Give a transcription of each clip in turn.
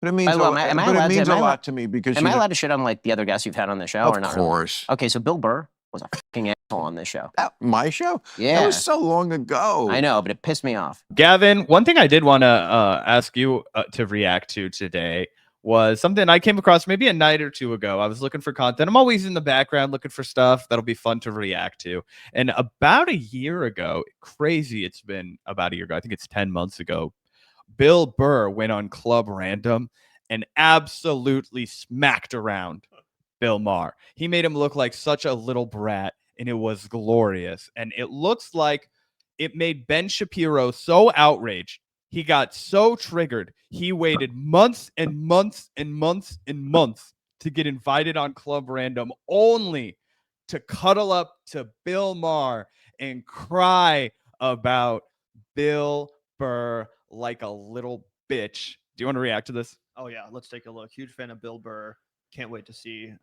But it means, it means a lot to me because am I allowed to shit on like the other guests you've had on the show or not? Of course. Really? Okay, so Bill Burr was a fucking asshole on this show. My show? Yeah. That was so long ago. I know, but it pissed me off. Gavin, one thing I did want to ask you to react to today was something I came across maybe a night or two ago. I was looking for content. I'm always in the background looking for stuff that'll be fun to react to. And about a year ago, crazy, it's been about a year ago, I think it's 10 months ago, Bill Burr went on Club Random and absolutely smacked around Bill Maher. He made him look like such a little brat, and it was glorious. And it looks like it made Ben Shapiro so outraged. He got so triggered. He waited months and months and months and months to get invited on Club Random, only to cuddle up to Bill Maher and cry about Bill Burr like a little bitch. Do you want to react to this? Oh, yeah. Let's take a look. Huge fan of Bill Burr. Can't wait to see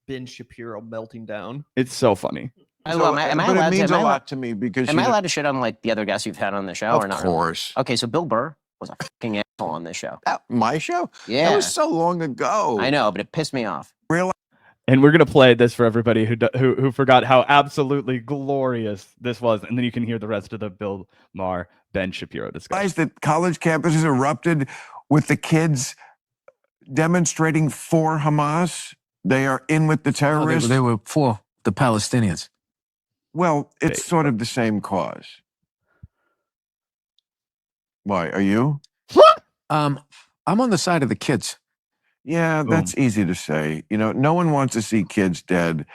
Ben Shapiro melting down. It's so funny. It means a lot to me because am I allowed to shit on like the other guests you've had on the show or not? Of course. Really? Okay, so Bill Burr was a fucking asshole on this show. My show? Yeah. That was so long ago. I know, but it pissed me off. Really? And we're gonna play this for everybody who forgot how absolutely glorious this was, and then you can hear the rest of the Bill Maher Ben Shapiro discussion. That college campuses erupted with the kids demonstrating for Hamas. They are in with the terrorists. They were for the Palestinians. Well, it's sort of the same cause. Why? Are you? I'm on the side of the kids. Yeah, that's easy to say. You know, no one wants to see kids dead.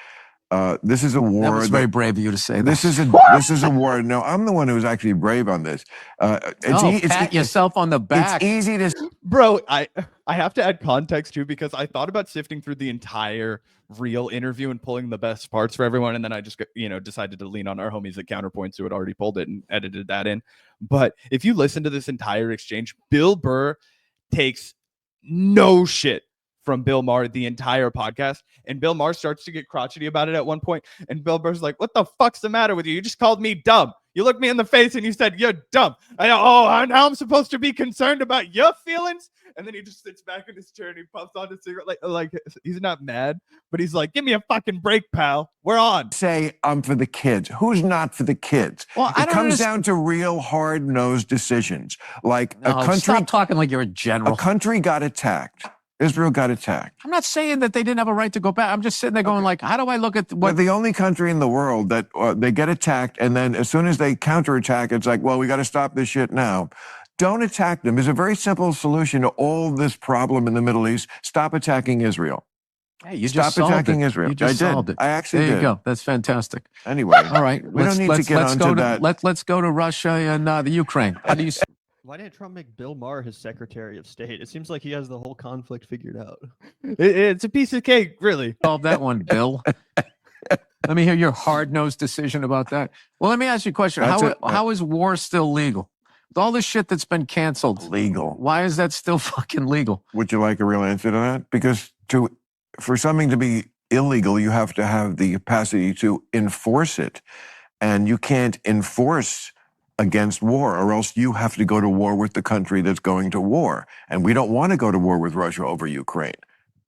This is a war. That was very brave of you to say that. This is a war. No, I'm the one who's actually brave on this. Pat yourself on the back. It's easy to... Bro, I have to add context too, because I thought about sifting through the entire real interview and pulling the best parts for everyone, and then I just decided to lean on our homies at Counterpoints who had already pulled it and edited that in. But if you listen to this entire exchange, Bill Burr takes no shit from Bill Maher the entire podcast, and Bill Maher starts to get crotchety about it at one point, and Bill Burr's like, "What the fuck's the matter with you? You just called me dumb. You looked me in the face and you said you're dumb. Now I'm supposed to be concerned about your feelings." And then he just sits back in his chair and he puffs on his cigarette like he's not mad, but he's like, "Give me a fucking break, pal. We're on." Say I'm for the kids. Who's not for the kids? Well, it comes down to real hard-nosed decisions. Like a country. Stop talking like you're a general. A country got attacked. Israel got attacked. I'm not saying that they didn't have a right to go back. I'm just sitting there going like, how do I look at what... We're the only country in the world that they get attacked, and then as soon as they counterattack, it's like, well, we got to stop this shit now. Don't attack them. There's a very simple solution to all this problem in the Middle East. Stop attacking Israel. Hey, you Stop just solved attacking it. Israel. You just solved it. I actually did. There you go. That's fantastic. Anyway. All right. We don't need to get onto that. Let's go to Russia and the Ukraine. How do you... Why didn't Trump make Bill Maher his Secretary of State? It seems like he has the whole conflict figured out. It's a piece of cake, really. Solve that one, Bill. Let me hear your hard-nosed decision about that. Well, let me ask you a question. How is war still legal? With all this shit that's been canceled. Legal. Why is that still fucking legal? Would you like a real answer to that? Because for something to be illegal, you have to have the capacity to enforce it. And you can't enforce against war, or else you have to go to war with the country that's going to war. And we don't want to go to war with Russia over Ukraine.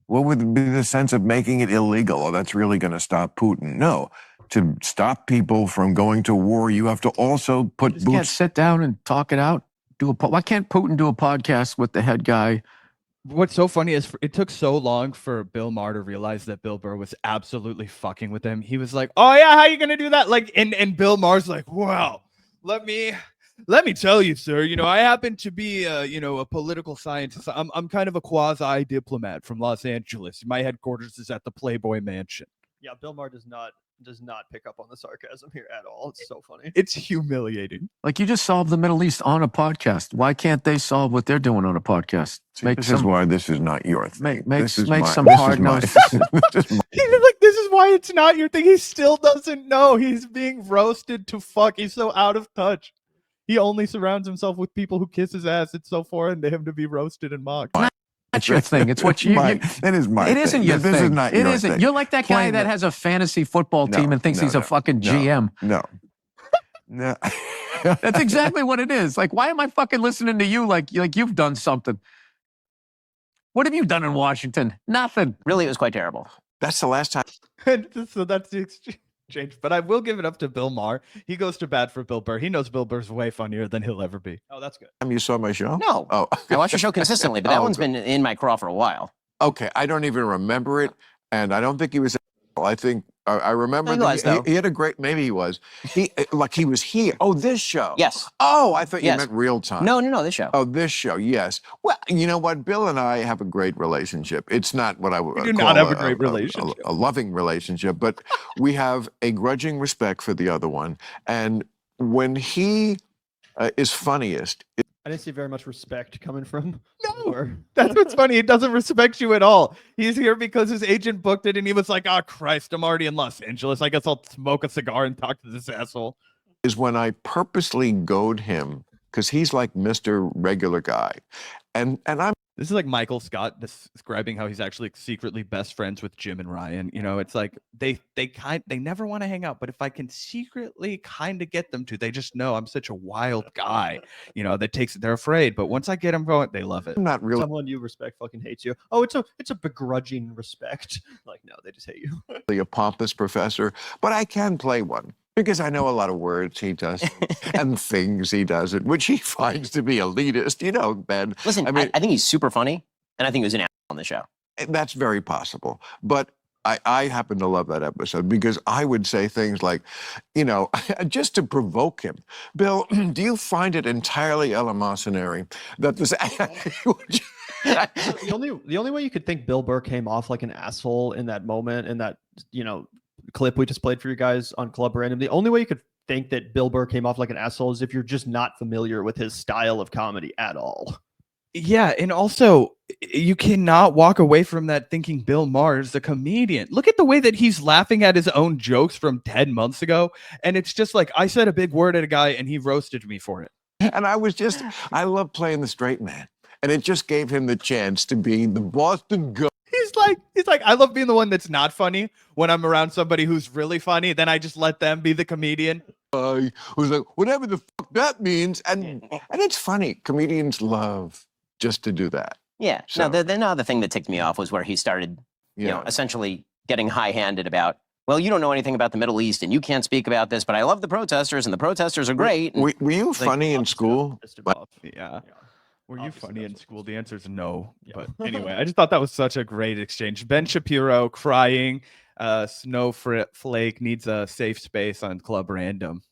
What would be the sense of making it illegal? Oh, that's really going to stop Putin. No. To stop people from going to war, you have to also put boots... can't sit down and talk it out? Why can't Putin do a podcast with the head guy? What's so funny is it took so long for Bill Maher to realize that Bill Burr was absolutely fucking with him. He was like, "Oh yeah, how you going to do that?" Like, and Bill Maher's like, "Wow. Let me tell you, sir, I happen to be, a political scientist. I'm kind of a quasi-diplomat from Los Angeles. My headquarters is at the Playboy Mansion." Yeah, Bill Maher does not pick up on the sarcasm here at all. It's so funny. It's humiliating. Like, you just solved the Middle East on a podcast. Why can't they solve what they're doing on a podcast? This is why this is not your thing. Make some hard-nosed decisions. He's like, this is why it's not your thing. He still doesn't know. He's being roasted to fuck. He's so out of touch. He only surrounds himself with people who kiss his ass. It's so foreign to him to be roasted and mocked. That's your thing. It's what you... It is my It isn't thing. your This thing. is not It your isn't. thing. You're like that guy that has a fantasy football team and thinks he's a fucking GM. No. That's exactly what it is. Like, why am I fucking listening to you like you've done something? What have you done in Washington? Nothing. Really, it was quite terrible. That's the last time So that's the exchange. But I will give it up to Bill Maher. He goes to bat for Bill Burr. He knows Bill Burr's way funnier than he'll ever be. Oh, that's good. you saw my show? No. Oh, I watch the show consistently, but that Oh, one's good. been in my craw for a while. Okay, I don't even remember it, and I don't think he was. I think I remember He was, though. he had a great. Maybe he was. He was here. Oh, this show. Yes. Oh, I thought you Yes. meant real time. No, this show. Oh, this show. Yes. Well, you know what? Bill and I have a great relationship. It's not what I would We do call not have a great relationship. a loving relationship, but we have a grudging respect for the other one. And when he is funniest, I didn't see very much respect coming from. No, that's what's funny. He doesn't respect you at all. He's here because his agent booked it, and he was like, "Oh Christ, I'm already in Los Angeles. I guess I'll smoke a cigar and talk to this asshole." is when I purposely goad him because he's like Mr. Regular Guy, and I'm. This is like Michael Scott describing how he's actually secretly best friends with Jim and Ryan. You know, it's like they never want to hang out, but if I can secretly kind of get them to, they just know I'm such a wild guy. You know, they're afraid, but once I get them going, they love it. I'm not really Someone you respect fucking hates you. Oh, it's a begrudging respect. Like, no, they just hate you. a pompous professor, but I can play one because I know a lot of words he does and things he doesn't, which he finds to be elitist. You know, Ben. Listen, I mean, I think he's super funny, and I think he was an asshole on the show. that's very possible. But I happen to love that episode because I would say things like, you know, just to provoke him. Bill, do you find it entirely eleemosynary that this? The only way you could think Bill Burr came off like an asshole in that moment, in that, you know, clip we just played for you guys on Club Random, the only way you could think that Bill Burr came off like an asshole is if you're just not familiar with his style of comedy at all. Yeah, and also you cannot walk away from that thinking Bill Maher is a comedian. Look at the way that he's laughing at his own jokes from 10 months ago, and it's just like I said a big word at a guy and he roasted me for it. And I love playing the straight man, and it just gave him the chance to be the Boston Go. He's like, I love being the one that's not funny when I'm around somebody who's really funny. Then I just let them be the comedian. Who's like, whatever the fuck that means, and it's funny. Comedians love just to do that. Yeah. So- No, the other thing that ticked me off was where he started, you know, essentially getting high-handed about, well, you don't know anything about the Middle East, and you can't speak about this, but I love the protesters, and the protesters are great. And Were you funny in school? Yeah. Were you Obviously, funny in that's school? The answer is no. Yeah. But anyway, I just thought that was such a great exchange. Ben Shapiro crying, Snowflake needs a safe space on Club Random.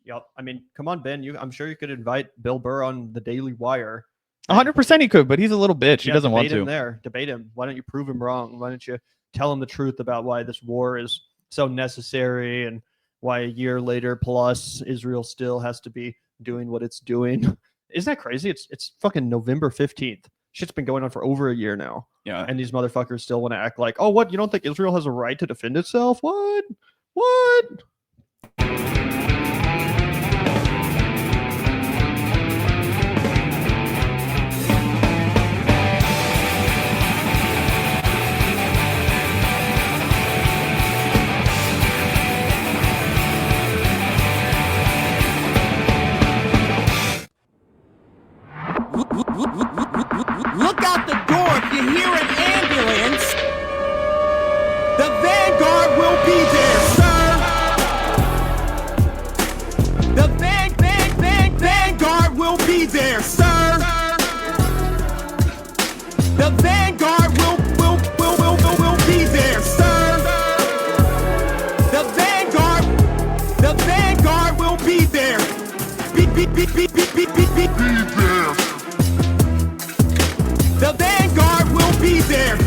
Yep. I mean, come on, Ben. I'm sure you could invite Bill Burr on the Daily Wire. 100% he could, but he's a little bitch. He Yeah, doesn't want debate him to. there. Debate him. Why don't you prove him wrong? Why don't you tell him the truth about why this war is so necessary and why a year later plus Israel still has to be doing what it's doing? Isn't that crazy? It's fucking November 15th. Shit's been going on for over a year now. Yeah. And these motherfuckers still want to act like, oh, what? You don't think Israel has a right to defend itself? What? What? Look out the door if you hear an ambulance. The Vanguard will be there, sir. The Vanguard will be there, sir. The Vanguard will be there, sir. The Vanguard will be there. Be there. The Vanguard will be there.